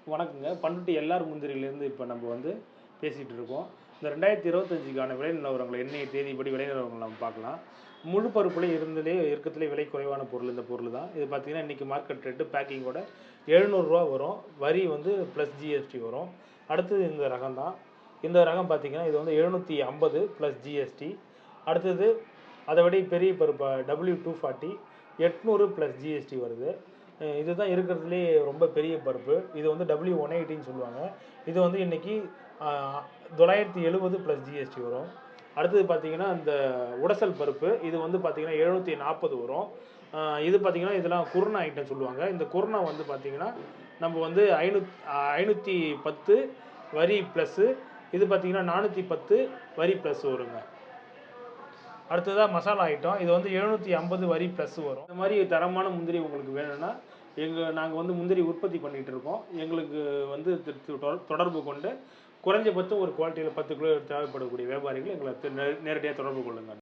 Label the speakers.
Speaker 1: வணக்கங்க. பண்ருட்டி எல்ஆர் முந்திரியிலேருந்து இப்போ நம்ம வந்து பேசிகிட்டு இருக்கோம். இந்த 2025க்கான விலை நிலவரங்கள் இன்னைய தேதிப்படி விலை நிலவரங்கள் நம்ம பார்க்கலாம். முழு பருப்புல இருக்கத்திலே விலை குறைவான பொருள் இந்த பொருள் தான். இது பார்த்தீங்கன்னா இன்றைக்கி மார்க்கெட் ரேட்டு பேக்கிங்கோட ரூ. 700 வரும். வரி வந்து ப்ளஸ் ஜிஎஸ்டி வரும். அடுத்தது இந்த ரகம் தான். இந்த ரகம் பார்த்தீங்கன்னா இது வந்து 750 ப்ளஸ் ஜிஎஸ்டி. அடுத்தது அதை விட பெரிய பருப்பு W240 800 ப்ளஸ் ஜிஎஸ்டி வருது. இதுதான் இருக்கிறதுலே ரொம்ப பெரிய பருப்பு. இது வந்து W180ன்னு சொல்லுவாங்க. இது வந்து இன்றைக்கி 970 ப்ளஸ் ஜிஎஸ்டி வரும். அடுத்தது பார்த்தீங்கன்னா இந்த உடசல் பருப்பு இது வந்து பார்த்தீங்கன்னா 740 வரும். இது பார்த்தீங்கன்னா இதெல்லாம் குருணை ஐட்டம் சொல்லுவாங்க. இந்த குருணை வந்து பார்த்தீங்கன்னா நம்ம வந்து 510 வரி ப்ளஸ்ஸு. இது பார்த்தீங்கன்னா 410 வரி ப்ளஸ் வருங்க. அடுத்ததாக மசாலா ஐட்டம் இது வந்து 750 வரி ப்ளஸ் வரும். இந்த மாதிரி தரமான முந்திரி உங்களுக்கு வேணும்னா நாங்கள் வந்து முந்திரி உற்பத்தி பண்ணிகிட்டு இருக்கோம். எங்களுக்கு வந்து தொடர்பு கொண்டு குறைஞ்சபட்சம் ஒரு குவாலிட்டியில் 10 கிலோ தேவைப்படக்கூடிய வியாபாரிகள் எங்களை நேரடியாக தொடர்பு கொள்ளுங்கள்.